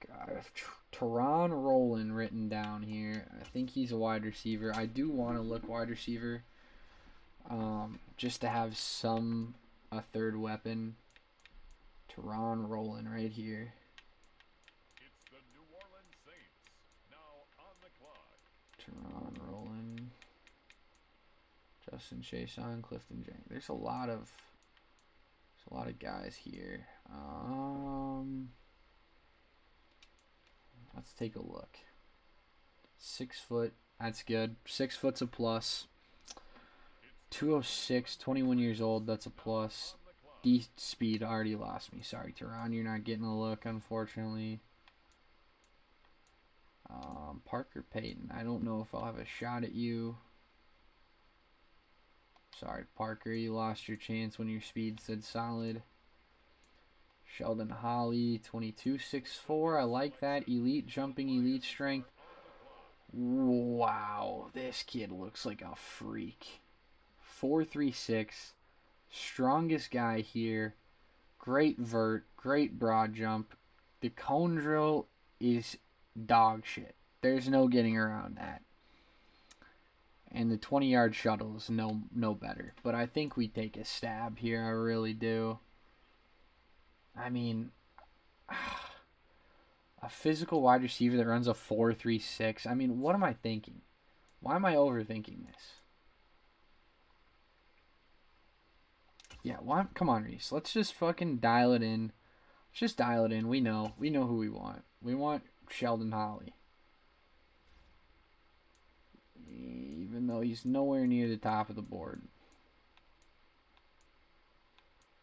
God, I have Teron Rowland written down here. I think he's a wide receiver. I do want to look wide receiver, just to have a third weapon. Teron Rowland right here. It's the New Orleans Saints. Now on the clock. Teron Rowland. Justin Chason, Clifton Jenkins. There's a lot of guys here. Let's take a look. 6 foot. That's good. 6 foot's a plus. 206, 21 years old. That's a plus. D speed already lost me. Sorry, Teron. You're not getting a look, unfortunately. Parker Payton. I don't know if I'll have a shot at you. Sorry, Parker. You lost your chance when your speed said solid. Sheldon Holly, 22.64. I like that. Elite jumping, elite strength. Wow, this kid looks like a freak. 4.36. Strongest guy here. Great vert, great broad jump. The cone drill is dog shit. There's no getting around that. And the 20-yard shuttle is no better. But I think we take a stab here. I really do. I mean, a physical wide receiver that runs a 4.36. I mean, what am I thinking? Why am I overthinking this? Yeah, why? Come on, Reese. Let's just fucking dial it in. Let's just dial it in. We know who we want. We want Sheldon Holly. Even though he's nowhere near the top of the board.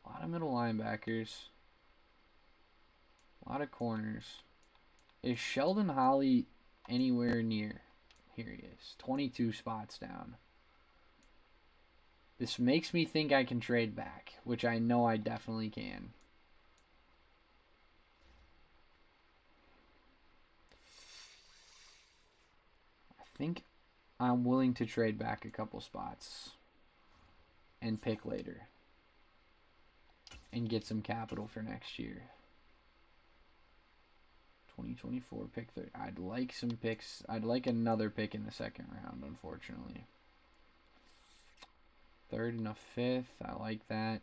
A lot of middle linebackers. A lot of corners. Is Sheldon Holly anywhere near? Here he is. 22 spots down. This makes me think I can trade back, which I know I definitely can. I think I'm willing to trade back a couple spots and pick later and get some capital for next year. 2024 pick 30. I'd like some picks. I'd like another pick in the second round, unfortunately. Third and a fifth. I like that.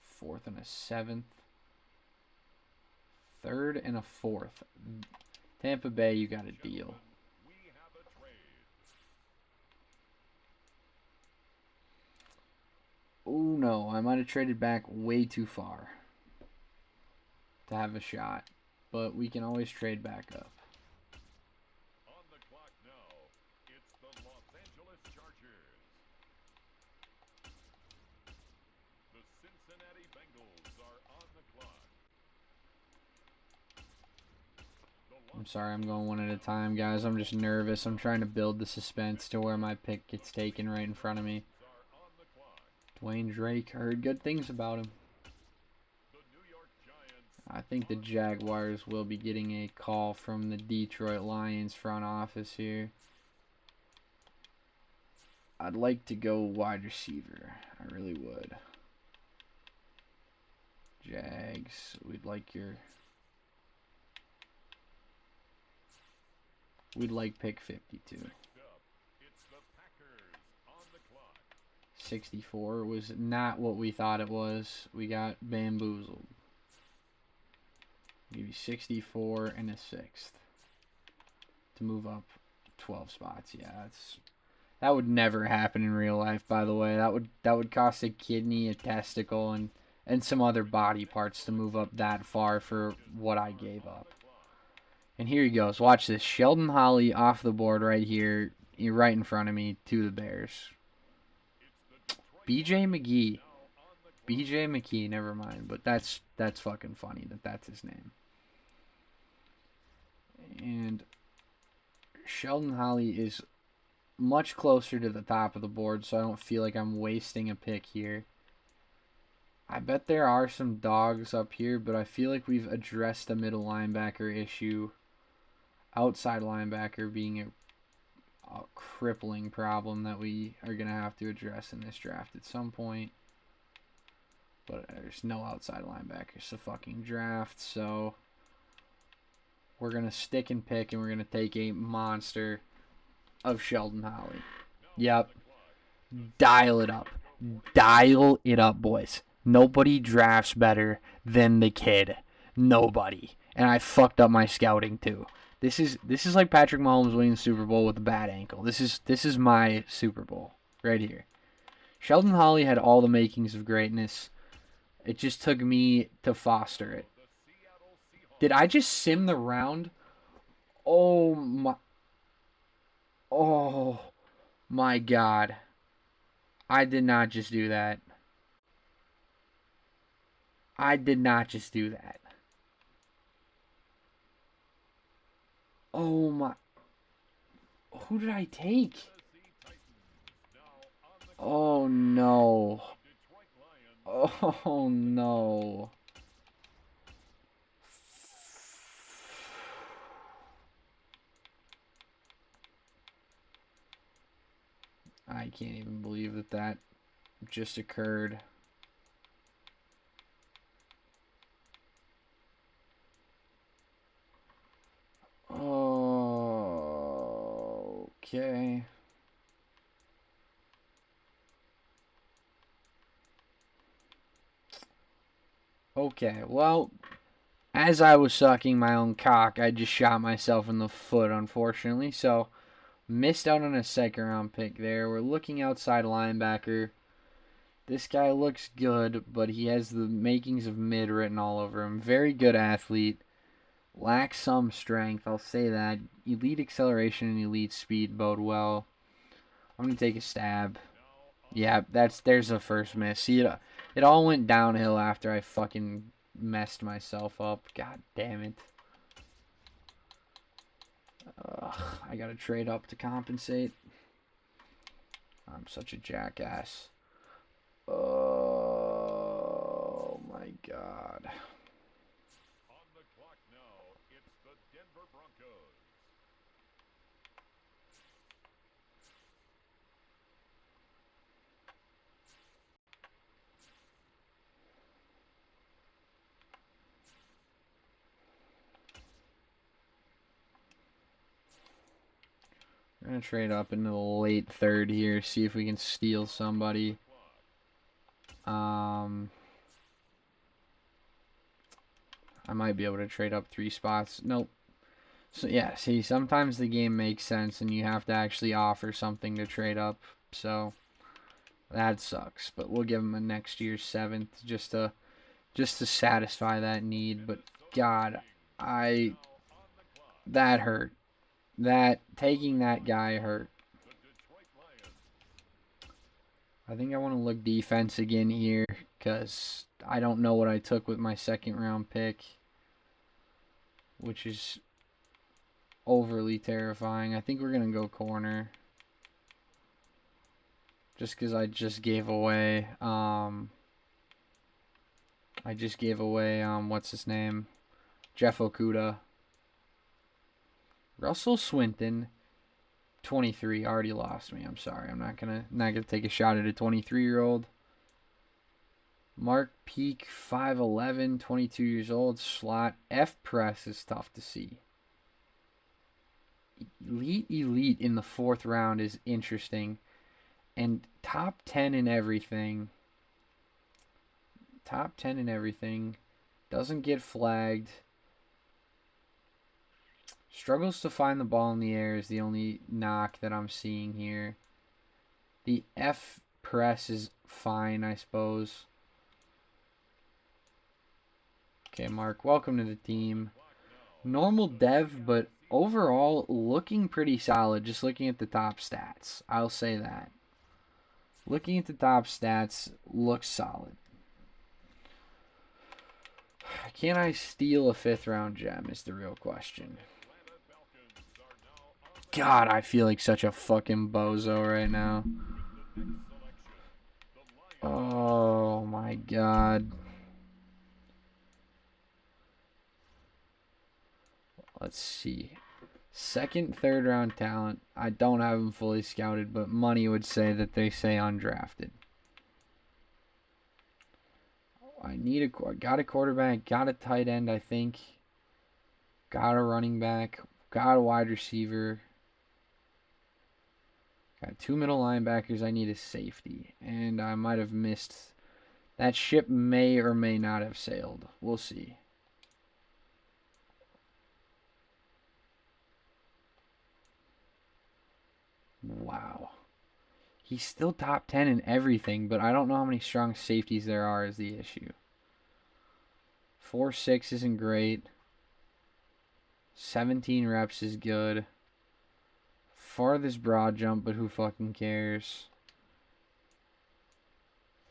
Fourth and a seventh. Third and a fourth. Tampa Bay, you got a deal. Oh no, I might have traded back way too far to have a shot, but we can always trade back up. On the clock now, it's the Los Angeles Chargers. The Cincinnati Bengals are on the clock. I'm sorry, I'm going one at a time, guys. I'm just nervous. I'm trying to build the suspense to where my pick gets taken right in front of me. Dwayne Drake, heard good things about him. I think the Jaguars will be getting a call from the Detroit Lions front office here. I'd like to go wide receiver. I really would. Jags, we'd like pick 52. Next up, it's the Packers on the clock. 64 was not what we thought it was. We got bamboozled. Give you 64 and a sixth to move up 12 spots. Yeah, that would never happen in real life. By the way, that would cost a kidney, a testicle, and some other body parts to move up that far for what I gave up. And here he goes. Watch this. Sheldon Holly off the board right here, right in front of me to the Bears. BJ McGee. BJ McKee, never mind. But that's fucking funny that's his name. And Sheldon Holly is much closer to the top of the board, so I don't feel like I'm wasting a pick here. I bet there are some dogs up here, but I feel like we've addressed the middle linebacker issue. Outside linebacker being a crippling problem that we are going to have to address in this draft at some point. But there's no outside linebackers to fucking draft, so we're going to stick and pick, and we're going to take a monster of Sheldon Holly. Yep. Dial it up. Dial it up, boys. Nobody drafts better than the kid. Nobody. And I fucked up my scouting too. This is like Patrick Mahomes winning the Super Bowl with a bad ankle. This is my Super Bowl right here. Sheldon Holly had all the makings of greatness. It just took me to foster it. Did I just sim the round? Oh my. Oh my God. I did not just do that. I did not just do that. Oh my. Who did I take? Oh no. Oh no. I can't even believe that just occurred. Oh, okay. Okay, well, as I was sucking my own cock, I just shot myself in the foot, unfortunately. So, missed out on a second round pick there. We're looking outside linebacker. This guy looks good, but he has the makings of mid written all over him. Very good athlete. Lacks some strength, I'll say that. Elite acceleration and elite speed bode well. I'm going to take a stab. Yeah, there's the first miss. See, it all went downhill after I fucking messed myself up. God damn it. I got to trade up to compensate. I'm such a jackass. Oh my God. On the clock now, it's the Denver Broncos. We're going to trade up into the late third here, see if we can steal somebody. I might be able to trade up 3 spots. Nope. So yeah, see, sometimes the game makes sense and you have to actually offer something to trade up. So that sucks, but we'll give him a next year's 7th just to satisfy that need. But God, that hurt. That taking that guy hurt. I think I want to look defense again here because I don't know what I took with my second round pick, which is overly terrifying. I think we're going to go corner just because I just gave away, what's his name? Jeff Okuda. Russell Swinton, 23, already lost me. I'm sorry. I'm not gonna take a shot at a 23-year-old. Mark Peak, 5'11", 22 years old, slot. F press is tough to see. Elite in the 4th round is interesting. And top 10 in everything. Top 10 in everything. Doesn't get flagged. Struggles to find the ball in the air is the only knock that I'm seeing here. The F press is fine, I suppose. Okay, Mark, welcome to the team. Normal dev, but overall looking pretty solid just looking at the top stats. I'll say that. Looking at the top stats, looks solid. Can I steal a 5th round gem is the real question. God, I feel like such a fucking bozo right now. Oh my god. Let's see. 2nd, 3rd round talent. I don't have him fully scouted, but money would say that they say undrafted. I got a quarterback, got a tight end, I think. Got a running back, got a wide receiver. Got 2 middle linebackers. I need a safety, and I might have missed. That ship may or may not have sailed. We'll see. Wow. He's still top 10 in everything, but I don't know how many strong safeties there are is the issue. 4.6 isn't great. 17 reps is good. Farthest broad jump, but who fucking cares?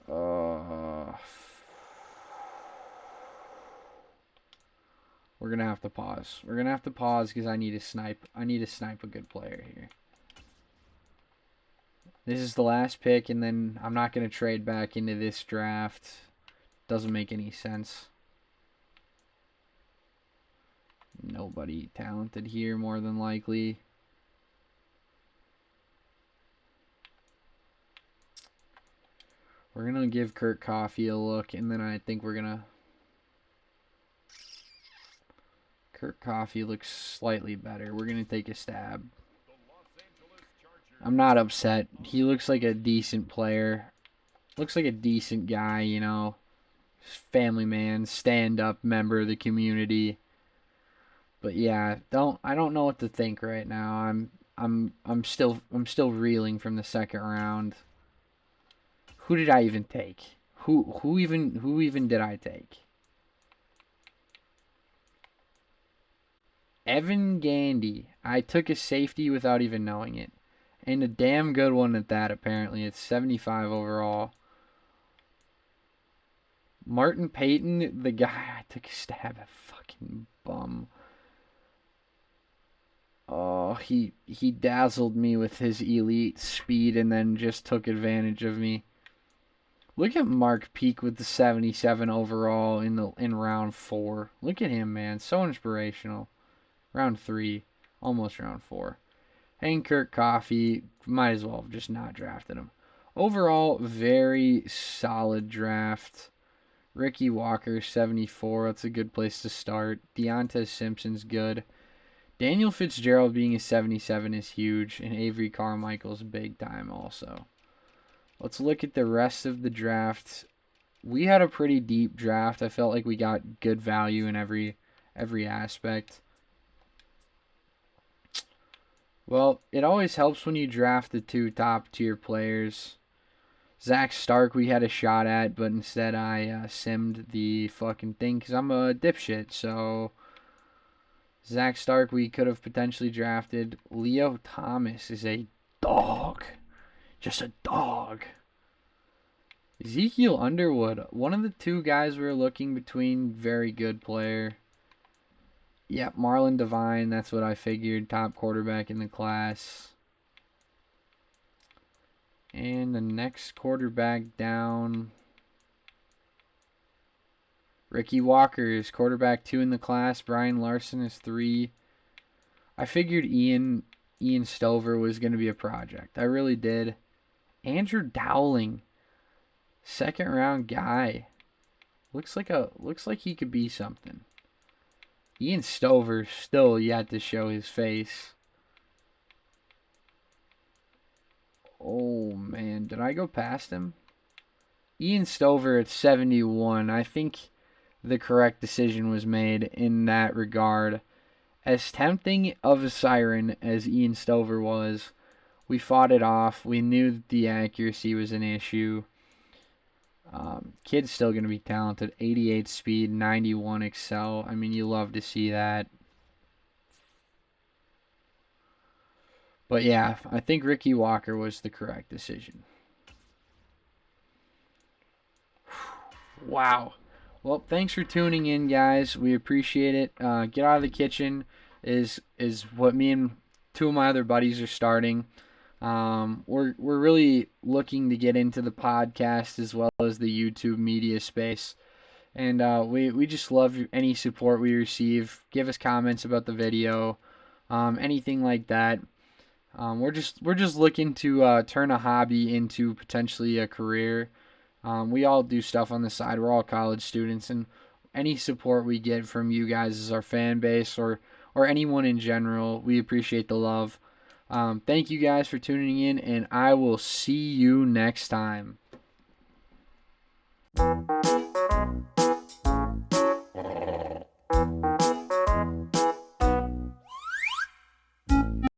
We're gonna have to pause. We're gonna have to pause because I need to snipe. I need to snipe a good player here. This is the last pick, and then I'm not gonna trade back into this draft. Doesn't make any sense. Nobody talented here, more than likely. We're gonna give Kurt Coffee a look, and then I think we're gonna. Kurt Coffee looks slightly better. We're going to take a stab. I'm not upset. He looks like a decent player. Looks like a decent guy, you know. Family man, stand-up member of the community. But yeah, I don't know what to think right now. I'm still reeling from the 2nd round. Who did I even take? Who even did I take? Evan Gandy. I took a safety without even knowing it. And a damn good one at that, apparently. It's 75 overall. Martin Payton, the guy I took a stab at, fucking bum. Oh, he dazzled me with his elite speed and then just took advantage of me. Look at Mark Peak with the 77 overall in round 4. Look at him, man. So inspirational. Round 3, almost round 4. And Kurt Coffee, might as well have just not drafted him. Overall, very solid draft. Ricky Walker, 74. That's a good place to start. Deontay Simpson's good. Daniel Fitzgerald being a 77 is huge. And Avery Carmichael's big time also. Let's look at the rest of the draft. We had a pretty deep draft. I felt like we got good value in every aspect. Well, it always helps when you draft the 2 top tier players. Zach Stark we had a shot at, but instead I simmed the fucking thing because I'm a dipshit. So Zach Stark we could have potentially drafted. Leo Thomas is a dog. Just a dog. Ezekiel Underwood, one of the 2 guys we were looking between, very good player. Yep, Marlon Devine, that's what I figured. Top quarterback in the class. And the next quarterback down. Ricky Walker is quarterback 2 in the class. Brian Larson is 3. I figured Ian Stover was going to be a project. I really did. Andrew Dowling, 2nd round guy. Looks like he could be something. Ian Stover still yet to show his face. Oh man, did I go past him? Ian Stover at 71. I think the correct decision was made in that regard. As tempting of a siren as Ian Stover was, we fought it off. We knew that the accuracy was an issue. Kid's still going to be talented. 88 speed, 91 excel. I mean, you love to see that. But yeah, I think Ricky Walker was the correct decision. Wow. Well, thanks for tuning in, guys. We appreciate it. Get out of the kitchen is what me and two of my other buddies are starting. We're really looking to get into the podcast as well as the YouTube media space, and we just love any support we receive. Give us comments about the video, anything like that. We're just looking to turn a hobby into potentially a career. We all do stuff on the side. We're all college students, and any support we get from you guys as our fan base or anyone in general, we appreciate the love. Thank you guys for tuning in, and I will see you next time.